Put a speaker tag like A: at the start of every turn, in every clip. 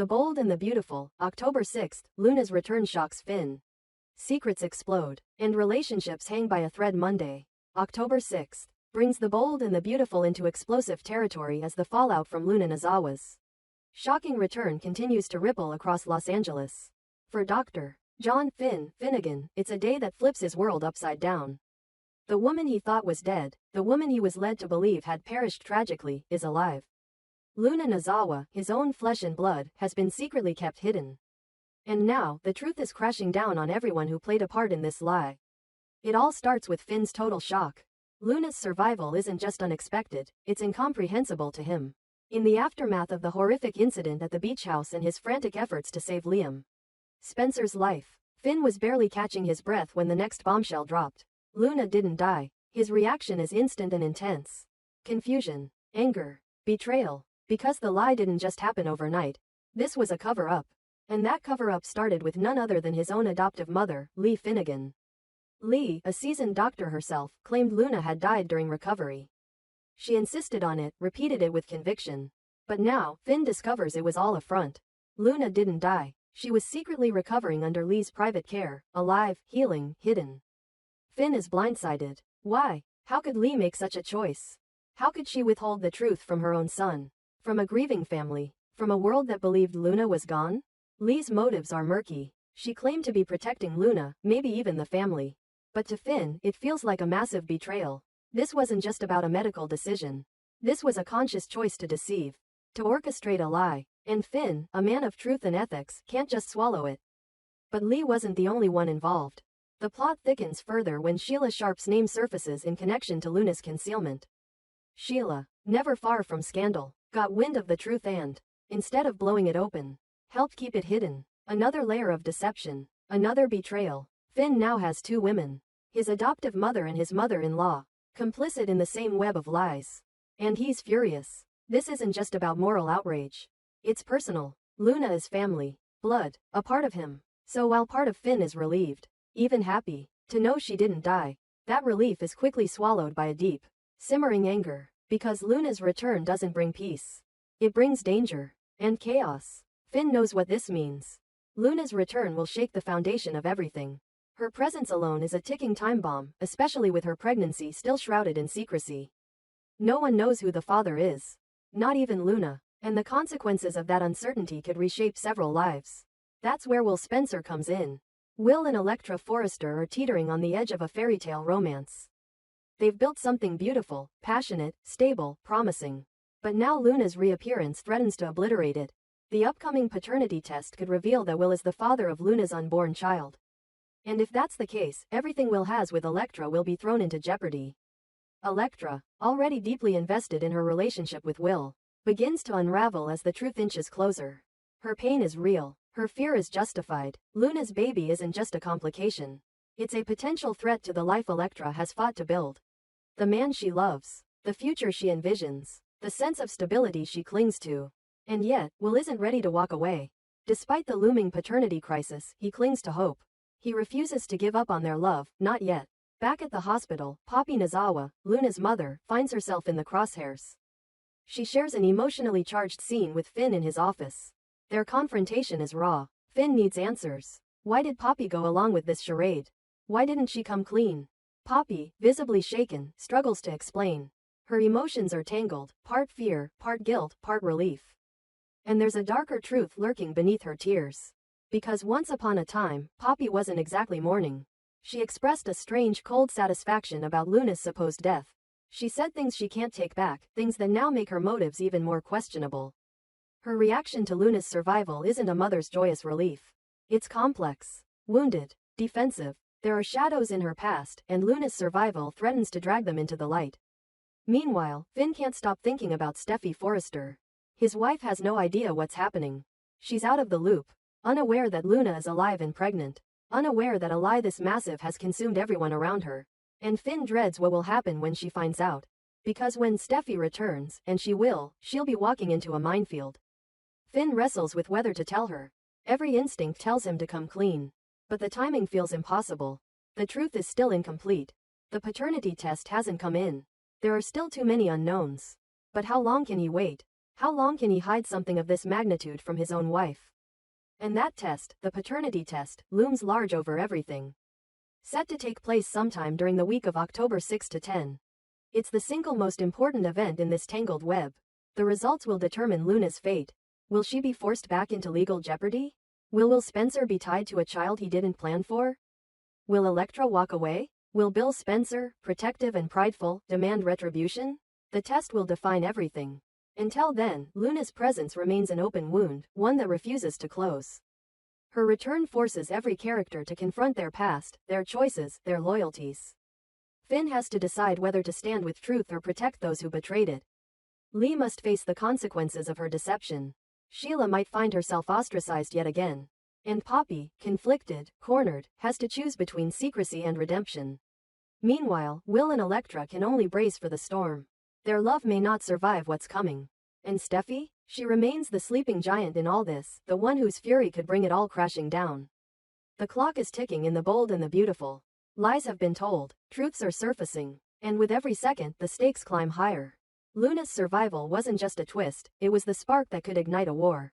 A: The Bold and the Beautiful, October 6, Luna's return shocks Finn. Secrets explode, and relationships hang by a thread. Monday, October 6, brings The Bold and the Beautiful into explosive territory as the fallout from Luna Nozawa's shocking return continues to ripple across Los Angeles. For Dr. John Finnegan, it's a day that flips his world upside down. The woman he thought was dead, the woman he was led to believe had perished tragically, is alive. Luna Nozawa, his own flesh and blood, has been secretly kept hidden. And now, the truth is crashing down on everyone who played a part in this lie. It all starts with Finn's total shock. Luna's survival isn't just unexpected, it's incomprehensible to him. In the aftermath of the horrific incident at the beach house and his frantic efforts to save Liam Spencer's life, Finn was barely catching his breath when the next bombshell dropped. Luna didn't die. His reaction is instant and intense. Confusion, anger, betrayal. Because the lie didn't just happen overnight. This was a cover-up. And that cover-up started with none other than his own adoptive mother, Lee Finnegan. Lee, a seasoned doctor herself, claimed Luna had died during recovery. She insisted on it, repeated it with conviction. But now, Finn discovers it was all a front. Luna didn't die. She was secretly recovering under Lee's private care, alive, healing, hidden. Finn is blindsided. Why? How could Lee make such a choice? How could she withhold the truth from her own son? From a grieving family? From a world that believed Luna was gone? Lee's motives are murky. She claimed to be protecting Luna, maybe even the family. But to Finn, it feels like a massive betrayal. This wasn't just about a medical decision. This was a conscious choice to deceive. To orchestrate a lie. And Finn, a man of truth and ethics, can't just swallow it. But Lee wasn't the only one involved. The plot thickens further when Sheila Sharp's name surfaces in connection to Luna's concealment. Sheila, never far from scandal, got wind of the truth and, instead of blowing it open, helped keep it hidden. Another layer of deception. Another betrayal. Finn now has two women. His adoptive mother and his mother-in-law. Complicit in the same web of lies. And he's furious. This isn't just about moral outrage. It's personal. Luna is family. Blood. A part of him. So while part of Finn is relieved, even happy, to know she didn't die, that relief is quickly swallowed by a deep, simmering anger. Because Luna's return doesn't bring peace. It brings danger. And chaos. Finn knows what this means. Luna's return will shake the foundation of everything. Her presence alone is a ticking time bomb, especially with her pregnancy still shrouded in secrecy. No one knows who the father is. Not even Luna. And the consequences of that uncertainty could reshape several lives. That's where Will Spencer comes in. Will and Elektra Forrester are teetering on the edge of a fairy tale romance. They've built something beautiful, passionate, stable, promising. But now Luna's reappearance threatens to obliterate it. The upcoming paternity test could reveal that Will is the father of Luna's unborn child. And if that's the case, everything Will has with Elektra will be thrown into jeopardy. Elektra, already deeply invested in her relationship with Will, begins to unravel as the truth inches closer. Her pain is real. Her fear is justified. Luna's baby isn't just a complication. It's a potential threat to the life Elektra has fought to build. The man she loves. The future she envisions. The sense of stability she clings to. And yet, Will isn't ready to walk away. Despite the looming paternity crisis, he clings to hope. He refuses to give up on their love, not yet. Back at the hospital, Poppy Nozawa, Luna's mother, finds herself in the crosshairs. She shares an emotionally charged scene with Finn in his office. Their confrontation is raw. Finn needs answers. Why did Poppy go along with this charade? Why didn't she come clean? Poppy, visibly shaken, struggles to explain. Her emotions are tangled, part fear, part guilt, part relief. And there's a darker truth lurking beneath her tears. Because once upon a time, Poppy wasn't exactly mourning. She expressed a strange cold satisfaction about Luna's supposed death. She said things she can't take back, things that now make her motives even more questionable. Her reaction to Luna's survival isn't a mother's joyous relief. It's complex, wounded, defensive. There are shadows in her past, and Luna's survival threatens to drag them into the light. Meanwhile, Finn can't stop thinking about Steffi Forrester. His wife has no idea what's happening. She's out of the loop, unaware that Luna is alive and pregnant, unaware that a lie this massive has consumed everyone around her. And Finn dreads what will happen when she finds out. Because when Steffi returns, and she will, she'll be walking into a minefield. Finn wrestles with whether to tell her. Every instinct tells him to come clean. But the timing feels impossible. The truth is still incomplete. The paternity test hasn't come in. There are still too many unknowns. But how long can he wait? How long can he hide something of this magnitude from his own wife? And that test, the paternity test, looms large over everything. Set to take place sometime during the week of October 6 to 10. It's the single most important event in this tangled web. The results will determine Luna's fate. Will she be forced back into legal jeopardy? Will Spencer be tied to a child he didn't plan for? Will Elektra walk away? Will Bill Spencer, protective and prideful, demand retribution? The test will define everything. Until then, Luna's presence remains an open wound, one that refuses to close. Her return forces every character to confront their past, their choices, their loyalties. Finn has to decide whether to stand with truth or protect those who betrayed it. Lee must face the consequences of her deception. Sheila might find herself ostracized yet again. And Poppy, conflicted, cornered, has to choose between secrecy and redemption. Meanwhile, Will and Elektra can only brace for the storm. Their love may not survive what's coming. And Steffi? She remains the sleeping giant in all this, the one whose fury could bring it all crashing down. The clock is ticking in The Bold and the Beautiful. Lies have been told, truths are surfacing, and with every second the stakes climb higher. Luna's survival wasn't just a twist, it was the spark that could ignite a war.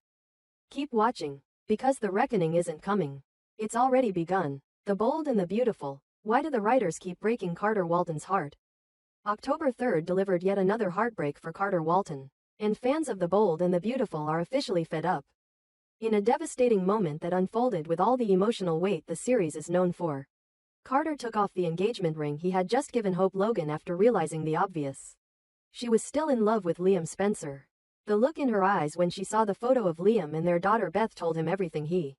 A: Keep watching, because the reckoning isn't coming. It's already begun. The Bold and the Beautiful. Why do the writers keep breaking Carter Walton's heart? October 3rd delivered yet another heartbreak for Carter Walton, and fans of The Bold and the Beautiful are officially fed up. In a devastating moment that unfolded with all the emotional weight the series is known for, Carter took off the engagement ring he had just given Hope Logan after realizing the obvious. She was still in love with Liam Spencer. The look in her eyes when she saw the photo of Liam and their daughter Beth told him everything he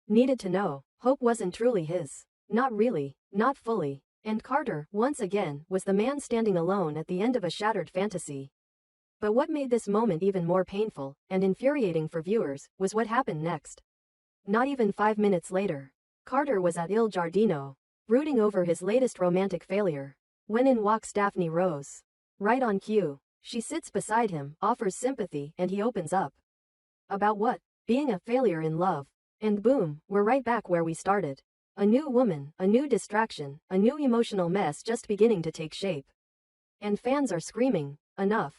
A: needed to know. Hope wasn't truly his. Not really, not fully. And Carter, once again, was the man standing alone at the end of a shattered fantasy. But what made this moment even more painful and infuriating for viewers was what happened next. Not even 5 minutes later, Carter was at Il Giardino, brooding over his latest romantic failure, when in walks Daphne Rose. Right on cue, she sits beside him, offers sympathy, and he opens up. About what? Being a failure in love. And boom, we're right back where we started. A new woman, a new distraction, a new emotional mess just beginning to take shape. And fans are screaming, enough.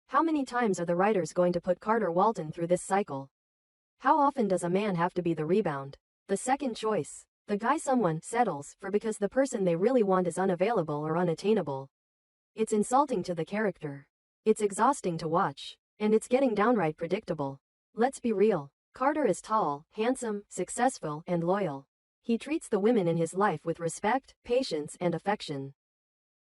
A: How many times are the writers going to put Carter Walton through this cycle? How often does a man have to be the rebound, the second choice, the guy someone settles for because the person they really want is unavailable or unattainable? It's insulting to the character. It's exhausting to watch. And it's getting downright predictable. Let's be real. Carter is tall, handsome, successful, and loyal. He treats the women in his life with respect, patience, and affection.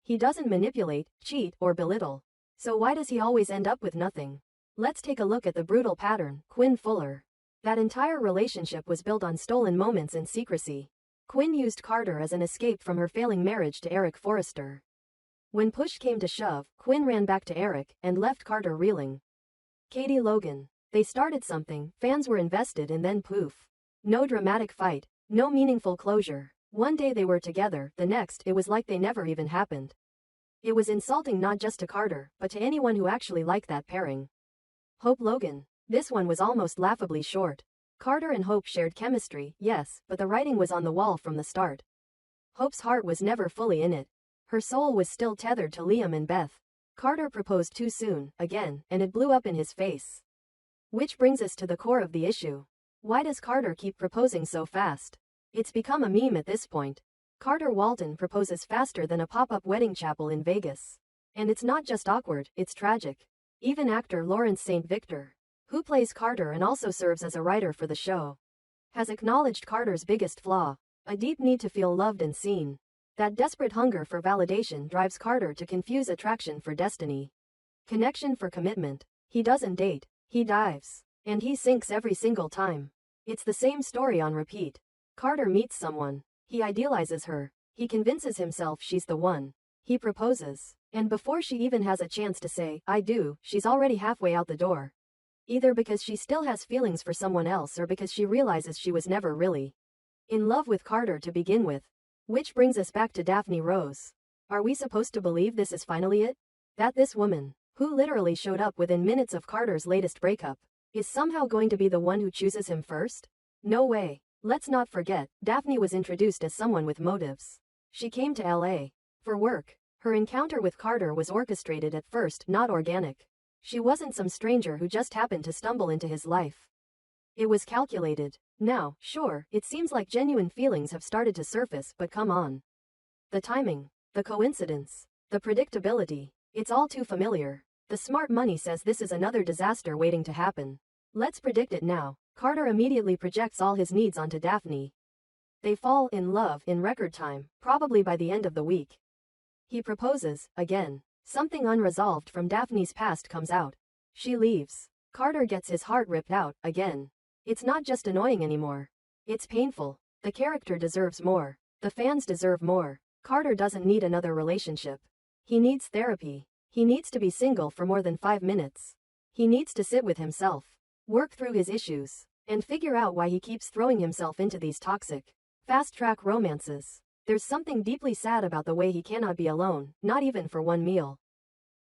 A: He doesn't manipulate, cheat, or belittle. So why does he always end up with nothing? Let's take a look at the brutal pattern. Quinn Fuller. That entire relationship was built on stolen moments and secrecy. Quinn used Carter as an escape from her failing marriage to Eric Forrester. When push came to shove, Quinn ran back to Eric and left Carter reeling. Katie Logan. They started something, fans were invested, and then poof. No dramatic fight. No meaningful closure. One day they were together, the next it was like they never even happened. It was insulting not just to Carter, but to anyone who actually liked that pairing. Hope Logan. This one was almost laughably short. Carter and Hope shared chemistry, yes, but the writing was on the wall from the start. Hope's heart was never fully in it. Her soul was still tethered to Liam and Beth. Carter proposed too soon, again, and it blew up in his face. Which brings us to the core of the issue. Why does Carter keep proposing so fast? It's become a meme at this point. Carter Walton proposes faster than a pop-up wedding chapel in Vegas. And it's not just awkward, it's tragic. Even actor Lawrence St. Victor, who plays Carter and also serves as a writer for the show, has acknowledged Carter's biggest flaw, a deep need to feel loved and seen. That desperate hunger for validation drives Carter to confuse attraction for destiny, connection for commitment. He doesn't date, he dives. And he sinks every single time. It's the same story on repeat. Carter meets someone. He idealizes her. He convinces himself she's the one. He proposes. And before she even has a chance to say, I do, she's already halfway out the door. Either because she still has feelings for someone else or because she realizes she was never really in love with Carter to begin with. Which brings us back to Daphne Rose. Are we supposed to believe this is finally it? That this woman, who literally showed up within minutes of Carter's latest breakup, is somehow going to be the one who chooses him first? No way. Let's not forget, Daphne was introduced as someone with motives. She came to LA for work. Her encounter with Carter was orchestrated at first, not organic. She wasn't some stranger who just happened to stumble into his life. It was calculated. Now, sure, it seems like genuine feelings have started to surface, but come on. The timing, the coincidence, the predictability, it's all too familiar. The smart money says this is another disaster waiting to happen. Let's predict it now. Carter immediately projects all his needs onto Daphne. They fall in love in record time, probably by the end of the week. He proposes, again. Something unresolved from Daphne's past comes out. She leaves. Carter gets his heart ripped out, again. It's not just annoying anymore. It's painful. The character deserves more. The fans deserve more. Carter doesn't need another relationship. He needs therapy. He needs to be single for more than 5 minutes. He needs to sit with himself, work through his issues, and figure out why he keeps throwing himself into these toxic, fast-track romances. There's something deeply sad about the way he cannot be alone, not even for one meal.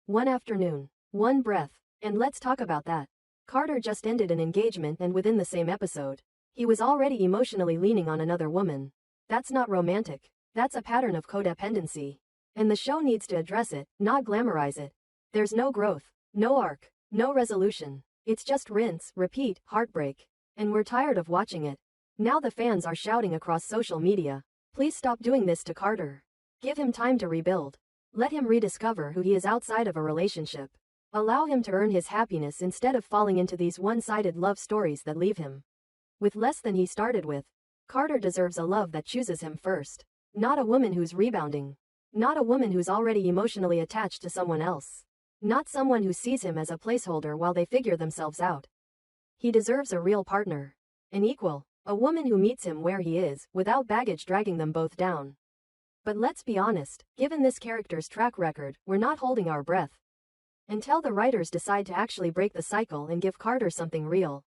A: One afternoon, one breath, and let's talk about that. Carter just ended an engagement, and within the same episode, he was already emotionally leaning on another woman. That's not romantic. That's a pattern of codependency. And the show needs to address it, not glamorize it. There's no growth, no arc, no resolution. It's just rinse, repeat, heartbreak. And we're tired of watching it. Now the fans are shouting across social media, please stop doing this to Carter. Give him time to rebuild. Let him rediscover who he is outside of a relationship. Allow him to earn his happiness instead of falling into these one-sided love stories that leave him with less than he started with. Carter deserves a love that chooses him first. Not a woman who's rebounding. Not a woman who's already emotionally attached to someone else. Not someone who sees him as a placeholder while they figure themselves out. He deserves a real partner. An equal. A woman who meets him where he is, without baggage dragging them both down. But let's be honest, given this character's track record, we're not holding our breath until the writers decide to actually break the cycle and give Carter something real.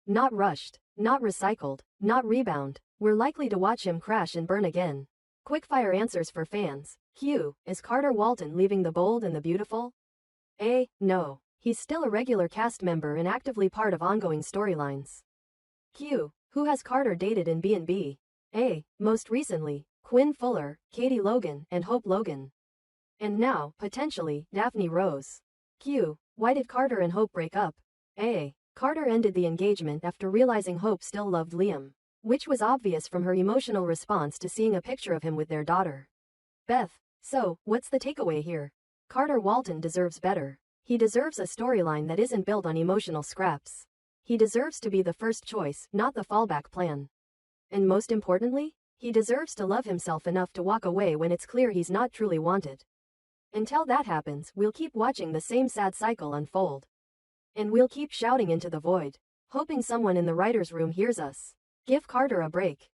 A: Not rushed, not recycled, not rebound. We're likely to watch him crash and burn again. Quickfire answers for fans. Q. Is Carter Walton leaving The Bold and the Beautiful? A. No. He's still a regular cast member and actively part of ongoing storylines. Q. Who has Carter dated in B&B? A. Most recently, Quinn Fuller, Katie Logan, and Hope Logan. And now, potentially, Daphne Rose. Q. Why did Carter and Hope break up? A. Carter ended the engagement after realizing Hope still loved Liam, which was obvious from her emotional response to seeing a picture of him with their daughter, Beth. So, what's the takeaway here? Carter Walton deserves better. He deserves a storyline that isn't built on emotional scraps. He deserves to be the first choice, not the fallback plan. And most importantly, he deserves to love himself enough to walk away when it's clear he's not truly wanted. Until that happens, we'll keep watching the same sad cycle unfold. And we'll keep shouting into the void, hoping someone in the writer's room hears us. Give Carter a break.